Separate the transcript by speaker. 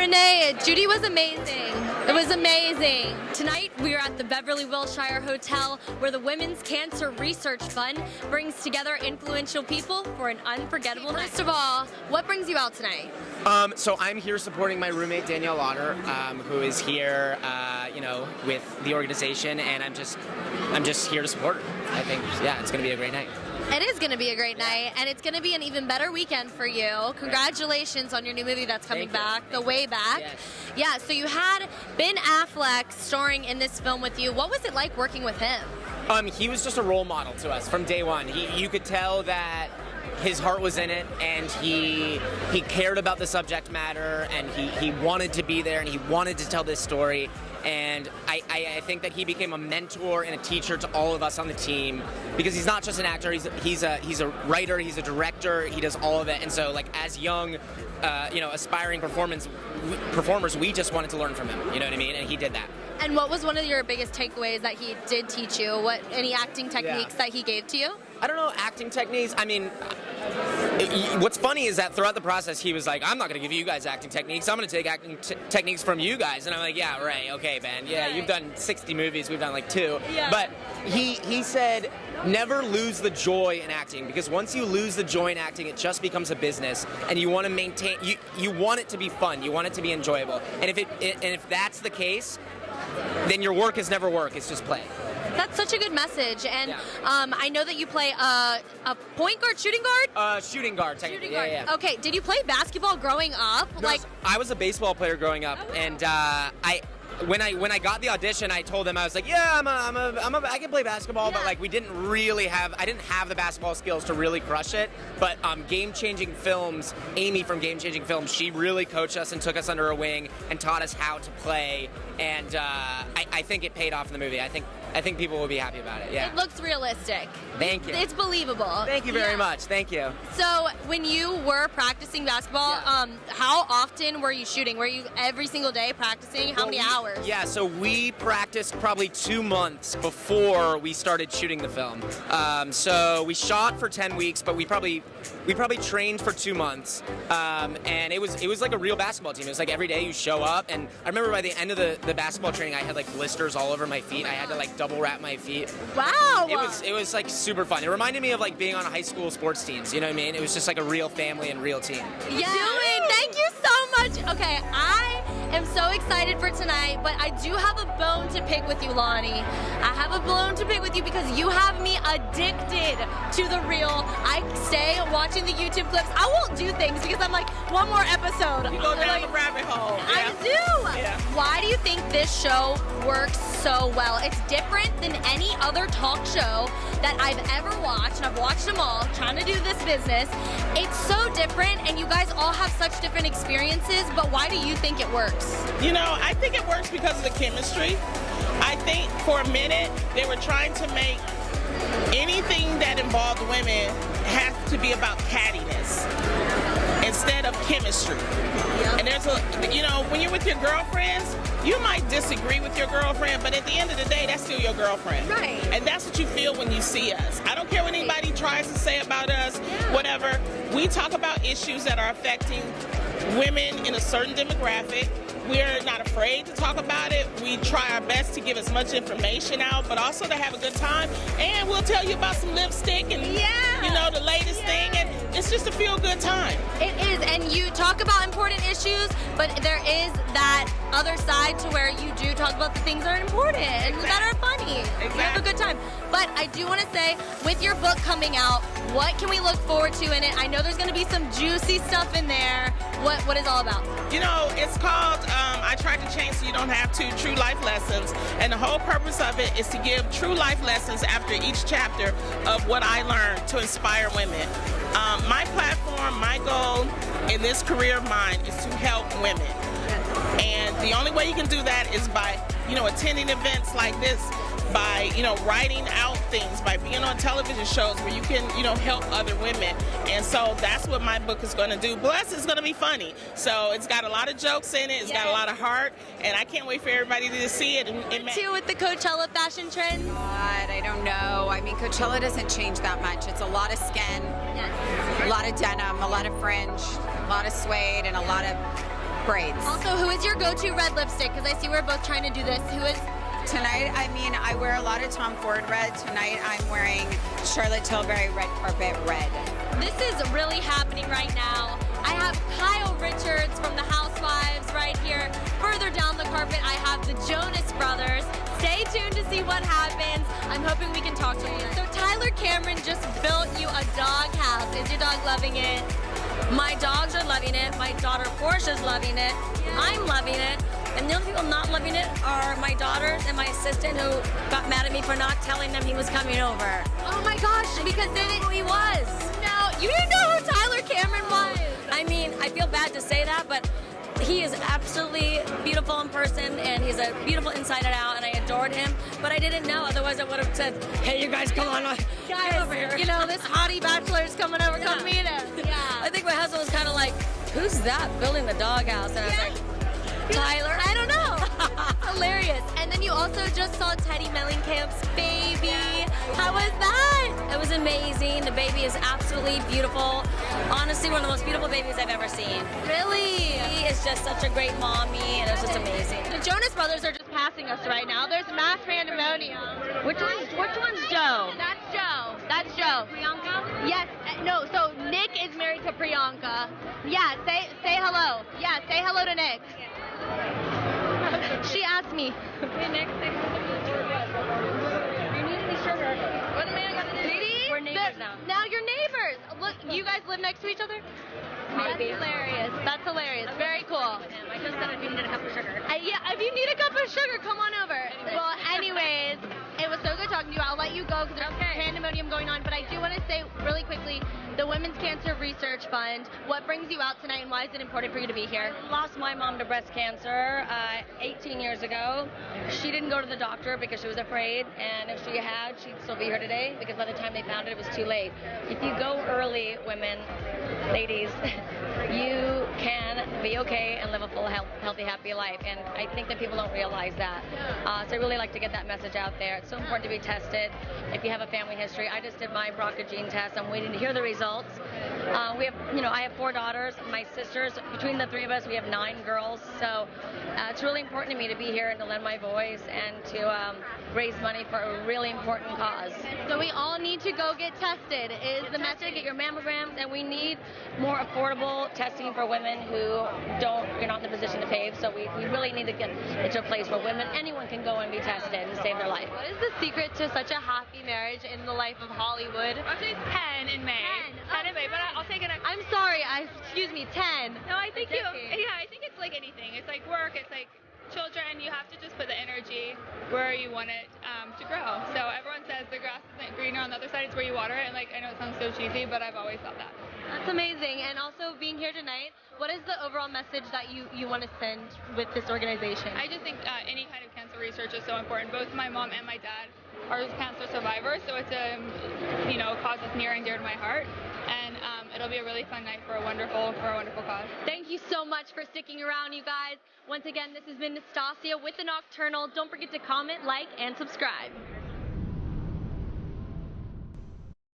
Speaker 1: Renee, Judy was amazing. It was amazing. Tonight, we are at the Beverly Wilshire Hotel, where the Women's Cancer Research Fund brings together influential people for an unforgettable night. First of all, what brings you out tonight?
Speaker 2: So I'm here supporting my roommate Danielle Lauder, who is here, with the organization, and I'm just here to support her. I think, yeah, it's going to be a great night.
Speaker 1: It is going to be a great night, and it's going to be an even better weekend for you. Congratulations on your new movie that's coming back, The Way Back.
Speaker 2: Yes.
Speaker 1: Yeah, so you had Ben Affleck starring in this film with you. What was it like working with him?
Speaker 2: He was just a role model to us from day one. You could tell that his heart was in it, and he cared about the subject matter, and he wanted to be there, and he wanted to tell this story. And I think that he became a mentor and a teacher to all of us on the team, because he's not just an actor, he's a writer, he's a director, he does all of it. And so, like, as young, aspiring performers, we just wanted to learn from him, you know what I mean? And he did that.
Speaker 1: And what was one of your biggest takeaways that he did teach you? Any acting techniques that he gave to you?
Speaker 2: I don't know, acting techniques. I mean, what's funny is that throughout the process, he was like, I'm not going to give you guys acting techniques. I'm going to take acting techniques from you guys. And I'm like, yeah, right, okay, Ben. Yeah, right. You've done 60 movies. We've done like 2. Yeah. But he said, never lose the joy in acting, because once you lose the joy in acting, it just becomes a business, and you want to maintain. You want it to be fun. You want it to be enjoyable. And if that's the case, then your work is never work. It's just play.
Speaker 1: That's such a good message, and I know that you play a point guard, shooting guard?
Speaker 2: Shooting guard, technically.
Speaker 1: Shooting guard.
Speaker 2: Yeah.
Speaker 1: Okay, did you play basketball growing up?
Speaker 2: No, I was a baseball player growing up, and when I got the audition, I told them, I was like, yeah, I can play basketball, but like I didn't have the basketball skills to really crush it. But Game Changing Films, Amy from Game Changing Films, she really coached us and took us under her wing and taught us how to play, and I think it paid off in the movie. I think people will be happy about it. Yeah.
Speaker 1: It looks realistic.
Speaker 2: Thank you.
Speaker 1: It's believable.
Speaker 2: Thank you very much. Thank you.
Speaker 1: So when you were practicing basketball, how often were you shooting? Were you every single day practicing? How many hours?
Speaker 2: Yeah, so we practiced probably 2 months before we started shooting the film. So we shot for 10 weeks, but we probably trained for 2 months. And it was like a real basketball team. It was like every day you show up, and I remember by the end of the basketball training, I had like blisters all over my feet. I had to like double wrap my feet.
Speaker 1: Wow.
Speaker 2: It was like super fun. It reminded me of like being on high school sports teams. You know what I mean? It was just like a real family and real team.
Speaker 1: Yeah. Thank you so much. Okay, I am so excited for tonight, but I do have a bone to pick with you, Lonnie. I have a bone to pick with you because you have me addicted to the reel. I stay watching the YouTube clips. I won't do things because I'm like, one more episode.
Speaker 3: You go down the rabbit hole.
Speaker 1: I do. Yeah. Why do you think this show works so well? It's different than any other talk show that I've ever watched, and I've watched them all, trying to do this business. It's so different, and you guys all have such different experiences, but why do you think it works?
Speaker 3: You know, I think it works because of the chemistry. I think for a minute, they were trying to make anything that involved women have to be about cattiness instead of chemistry. Yep. And when you're with your girlfriends, you might disagree with your girlfriend, but at the end of the day, that's still your girlfriend.
Speaker 1: Right.
Speaker 3: And that's what you feel when you see us. I don't care what anybody tries to say about us, whatever. We talk about issues that are affecting women in a certain demographic. We're not afraid to talk about it. We try our best to give as much information out, but also to have a good time. And we'll tell you about some lipstick and, the latest thing. And it's just a feel-good time.
Speaker 1: It is. And you talk about important issues, but there is that other side to where you do talk about the things that are important and that are funny.
Speaker 3: Exactly.
Speaker 1: You have a good time. But I do want to say, with your book coming out, what can we look forward to in it? I know there's going to be some juicy stuff in there. What is it all about?
Speaker 3: You know, it's called I Tried to Change So You Don't Have to, True Life Lessons. And the whole purpose of it is to give true life lessons after each chapter of what I learned to inspire women. My platform, my goal in this career of mine is to help women. And the only way you can do that is by, attending events like this, by, writing out things, by being on television shows where you can, help other women. And so that's what my book is going to do. Plus, it's going to be funny. So it's got a lot of jokes in it. It's got a lot of heart. And I can't wait for everybody to see it.
Speaker 1: Too, with the Coachella fashion trends?
Speaker 4: God, I don't know. I mean, Coachella doesn't change that much. It's a lot of skin, a lot of denim, a lot of fringe, a lot of suede, and a lot of braids.
Speaker 1: Also, who is your go-to red lipstick? Because I see we're both trying to do this. Who is?
Speaker 4: Tonight, I mean, I wear a lot of Tom Ford red. Tonight, I'm wearing Charlotte Tilbury red carpet red.
Speaker 1: This is really happening right now. I have Kyle Richards from the Housewives right here. Further down the carpet, I have the Jonas Brothers. Stay tuned to see what happens. I'm hoping we can talk to you. So Tyler Cameron just built you a dog house. Is your dog loving it? My dogs are loving it. My daughter Portia's loving it. I'm loving it. And the only people not loving it are my daughters and my assistant who got mad at me for not telling them he was coming over. Oh my gosh, because they didn't know who he was. No, you didn't know who Tyler Cameron was. I mean, I feel bad to say that, but he is absolutely beautiful in person, and he's a beautiful inside and out, and I adored him. But I didn't know, otherwise I would have said, hey, you guys, come on, get over here. You know, this hottie bachelor is coming over, come meet him. Yeah. I think my husband was kind of like, who's that building the doghouse? And I was like, Tyler? I don't know. Hilarious. And then you also just saw Teddy Mellingcamp's baby. How was that? It was amazing. The baby is absolutely beautiful. Honestly, one of the most beautiful babies I've ever seen. Really? He is just such a great mommy, and it was just amazing. The Jonas Brothers are just passing us right now. There's mass pandemonium. Which one's Joe? That's Joe. That's Joe. Priyanka? Yes. No, so Nick is married to Priyanka. Yeah, say hello. Yeah, say hello to Nick. She asked me. Hey, Nick, say you need any sugar. What am I gonna do? We're neighbors now. Now you're neighbors. Look, you guys live next to each other? Maybe. That's hilarious. That's hilarious. Very cool. I just said if you need a cup of sugar. Yeah, if you need a cup of sugar, come on over. Well, anyways, it was so good talking to you. I'll let you go because there's pandemonium going on. But I do want to say really quickly, the Women's Cancer Research Fund, what brings you out tonight and why is it important for you to be here? I lost my mom to breast cancer 18 years ago. She didn't go to the doctor because she was afraid, and if she had, she'd still be here today because by the time they found it, it was too late. If you go early, women, ladies, you can be okay and live a full, healthy, happy life. And I think that people don't realize that. So I really like to get that message out there. It's so important to be tested. If you have a family history, I just did my BRCA gene test. I'm waiting to hear the results. I have 4 daughters. My sisters, between the 3 of us, we have 9 girls. So it's really important to me to be here and to lend my voice and to raise money for a really important cause. So we all need to go get tested. Is the message, get your mammograms, and we need more affordable testing for women who you're not in the position to pay. So we really need to get into a place where women, anyone can go and be tested and save their life. What is the secret to such a happy marriage in the life of Hollywood?
Speaker 5: Actually, it's 10 in May. 10 in May, but I'll take it.
Speaker 1: I'm sorry, excuse me, 10.
Speaker 5: No, I think I think it's like anything. It's like work, it's like children. You have to just put the energy where you want it to grow. So everyone says the grass isn't greener on the other side, it's where you water it. And like, I know it sounds so cheesy, but I've always thought that.
Speaker 1: That's amazing. And also being here tonight, what is the overall message that you want to send with this organization?
Speaker 5: I just think any kind of cancer research is so important. Both my mom and my dad are cancer survivors, so it's a cause that's near and dear to my heart. And it'll be a really fun night for a wonderful cause.
Speaker 1: Thank you so much for sticking around, you guys. Once again, this has been Nastasia with The Nocturnal. Don't forget to comment, like, and subscribe.